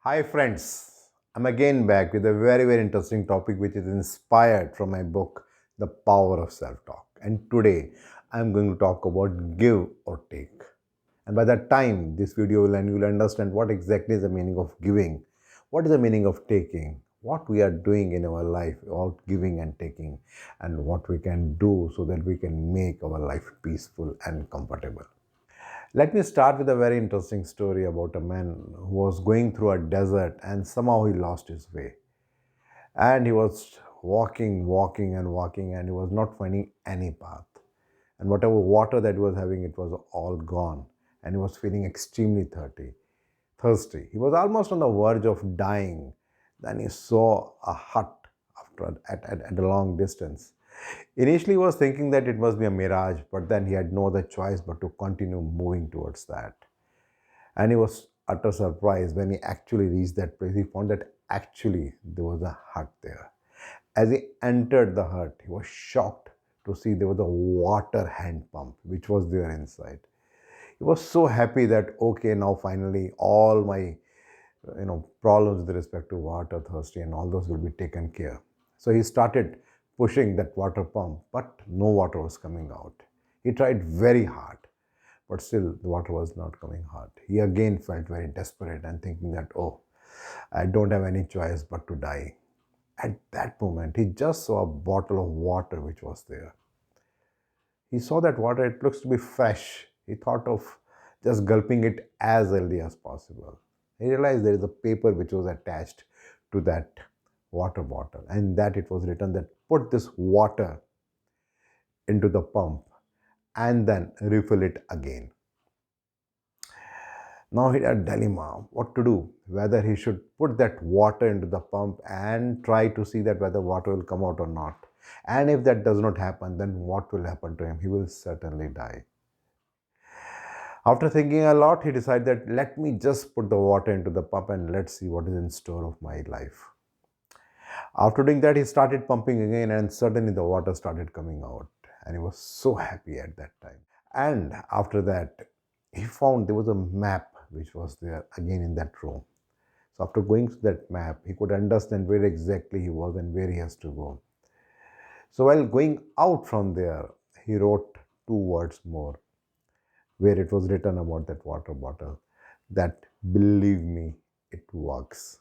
Hi, friends. I'm again back with a very interesting topic which is inspired from my book, The Power of Self Talk. And today I'm going to talk about give or take. And by that time this video will end, you'll understand what exactly is the meaning of giving, what is the meaning of taking, what we are doing in our life about giving and taking, and what we can do so that we can make our life peaceful and comfortable. Let me start with a very interesting story about a man who was going through a desert and somehow he lost his way. And he was walking, and he was not finding any path. And whatever water that he was having, it was all gone. And he was feeling extremely thirsty. He was almost on the verge of dying. Then he saw a hut at a long distance. Initially, he was thinking that it must be a mirage, but then he had no other choice but to continue moving towards that. And he was utter surprised when he actually reached that place. He found that actually there was a hut there. As he entered the hut, he was shocked to see there was a water hand pump which was there inside. He was so happy that okay, now finally all my problems with respect to water, thirsty, and all those will be taken care. So he started pushing that water pump, but no water was coming out. He tried very hard, but still the water was not coming out. He again felt very desperate and thinking that, oh, I don't have any choice but to die. At that moment, he just saw a bottle of water which was there. He saw that water, it looks to be fresh. He thought of just gulping it as early as possible. He realized there is a paper which was attached to that water bottle, and that it was written that put this water into the pump and then refill it again. Now he had a dilemma what to do, whether he should put that water into the pump and try to see that whether water will come out or not. And if that does not happen, then what will happen to him? He will certainly die. After thinking a lot, he decided that let me just put the water into the pump and let's see what is in store of my life. After doing that, he started pumping again, and suddenly the water started coming out. And he was so happy at that time. And after that, he found there was a map which was there again in that room. So after going to that map, he could understand where exactly he was and where he has to go. So while going out from there, he wrote two words more, where it was written about that water bottle, that believe me, it works.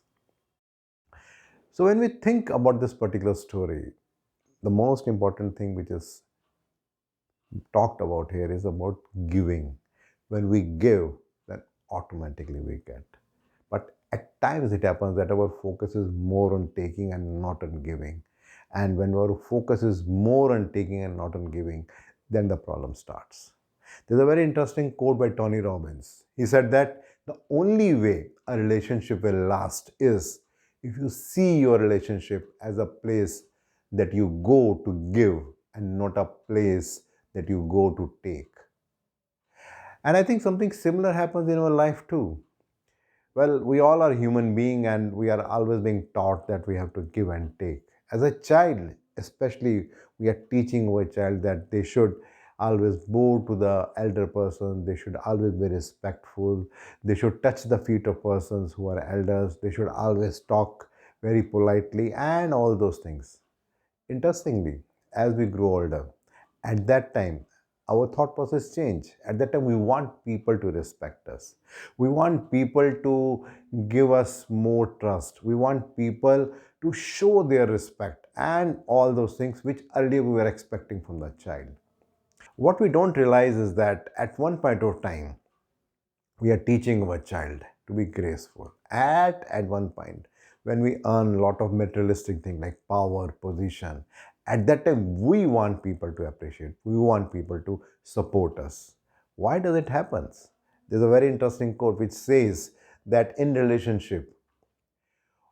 So when we think about this particular story, the most important thing which is talked about here is about giving. When we give, then automatically we get. But at times it happens that our focus is more on taking and not on giving. And when our focus is more on taking and not on giving, then the problem starts. There's a very interesting quote by Tony Robbins. He said that the only way a relationship will last is if you see your relationship as a place that you go to give and not a place that you go to take. And I think something similar happens in our life too. Well, we all are human beings and we are always being taught that we have to give and take. As a child, especially, we are teaching our child that they should always bow to the elder person, they should always be respectful, they should touch the feet of persons who are elders, they should always talk very politely, and all those things. Interestingly, as we grow older, at that time, our thought process change. At that time, we want people to respect us. We want people to give us more trust. We want people to show their respect and all those things which earlier we were expecting from the child. What we don't realize is that at one point of time, we are teaching our child to be graceful. At one point, when we earn a lot of materialistic things like power, position, at that time we want people to appreciate, we want people to support us. Why does it happen? There's a very interesting quote which says that in relationship,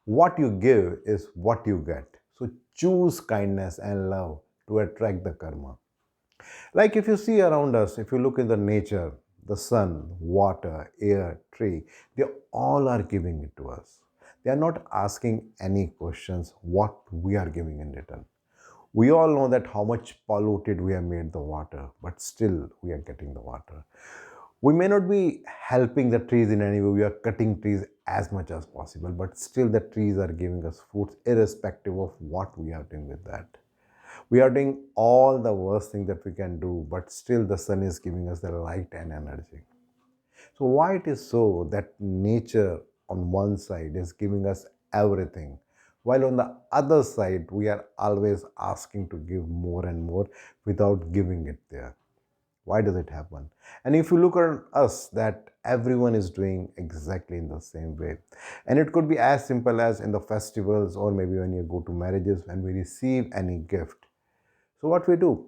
what you give is what you get. So choose kindness and love to attract the karma. Like if you see around us, if you look in the nature, the sun, water, air, tree, they all are giving it to us. They are not asking any questions what we are giving in return. We all know that how much polluted we have made the water, but still we are getting the water. We may not be helping the trees in any way, we are cutting trees as much as possible, but still the trees are giving us fruits irrespective of what we are doing with that. We are doing all the worst thing that we can do, but still the sun is giving us the light and energy. So why it is so that nature on one side is giving us everything, while on the other side we are always asking to give more and more without giving it there? Why does it happen? And if you look at us, that everyone is doing exactly in the same way. And it could be as simple as in the festivals, or maybe when you go to marriages, when we receive any gift. So what we do,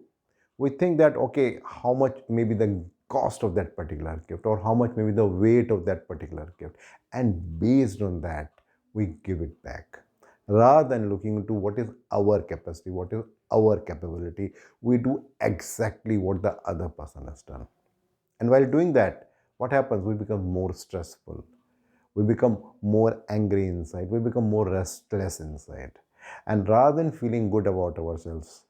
we think that, okay, how much maybe the cost of that particular gift, or how much maybe the weight of that particular gift, and based on that we give it back, rather than looking into what is our capacity, what is our capability. We do exactly what the other person has done. And while doing that, what happens? We become more stressful, we become more angry inside, we become more restless inside. And rather than feeling good about ourselves,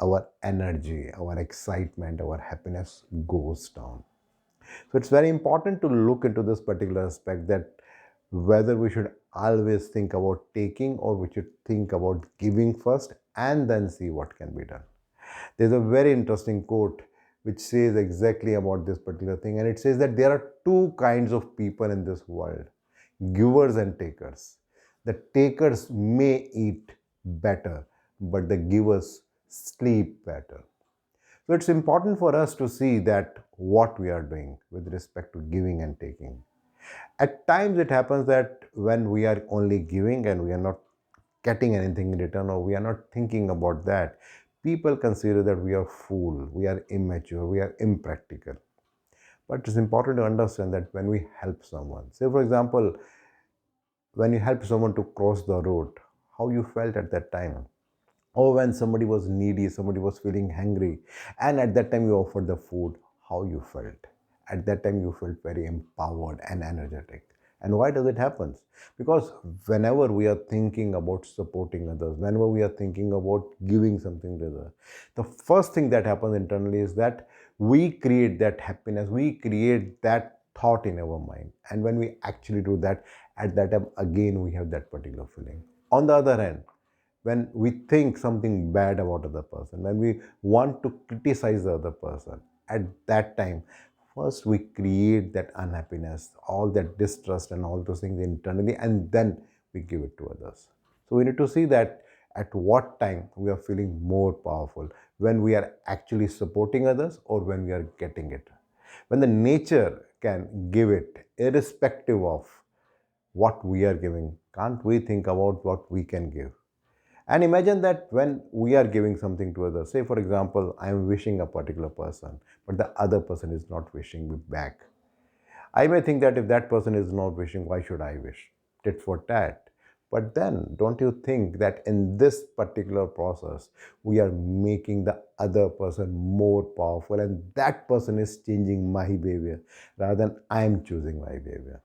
our energy, our excitement, our happiness goes down. So it's very important to look into this particular aspect, that whether we should always think about taking, or we should think about giving first and then see what can be done. There's a very interesting quote which says exactly about this particular thing, and it says that there are two kinds of people in this world: givers and takers. The takers may eat better, but the givers sleep better. So it's important for us to see that what we are doing with respect to giving and taking. At times it happens that when we are only giving and we are not getting anything in return, or we are not thinking about that, people consider that we are fool, we are immature, we are impractical. But it's important to understand that when we help someone, say for example, when you help someone to cross the road, how you felt at that time, or when somebody was needy, somebody was feeling hungry, and at that time you offered the food, how you felt. At that time you felt very empowered and energetic. And why does it happen? Because whenever we are thinking about supporting others, whenever we are thinking about giving something to others, the first thing that happens internally is that we create that happiness, we create that thought in our mind. And when we actually do that, at that time again we have that particular feeling. On the other hand, when we think something bad about other person, when we want to criticize the other person, at that time first we create that unhappiness, all that distrust and all those things internally, and then we give it to others. So we need to see that at what time we are feeling more powerful, when we are actually supporting others or when we are getting it. When the nature can give it irrespective of what we are giving, can't we think about what we can give? And imagine that when we are giving something to others, say for example, I am wishing a particular person, but the other person is not wishing me back. I may think that if that person is not wishing, why should I wish? Tit for tat. But then, don't you think that in this particular process, we are making the other person more powerful, and that person is changing my behavior rather than I am choosing my behavior?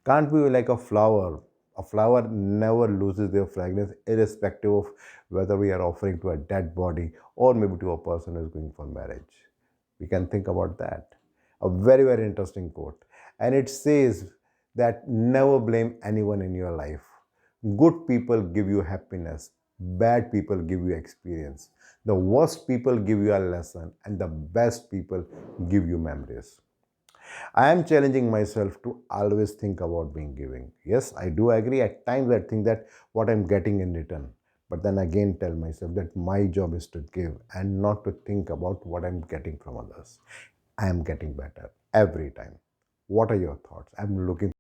Can't be like a flower. A flower never loses their fragrance, irrespective of whether we are offering to a dead body or maybe to a person who is going for marriage. We can think about that. A very, very interesting quote. And it says that never blame anyone in your life. Good people give you happiness, bad people give you experience. The worst people give you a lesson, and the best people give you memories. I am challenging myself to always think about being giving. Yes, I do agree. At times I think that what I'm getting in return. But then again tell myself that my job is to give and not to think about what I'm getting from others. I am getting better every time. What are your thoughts? I'm looking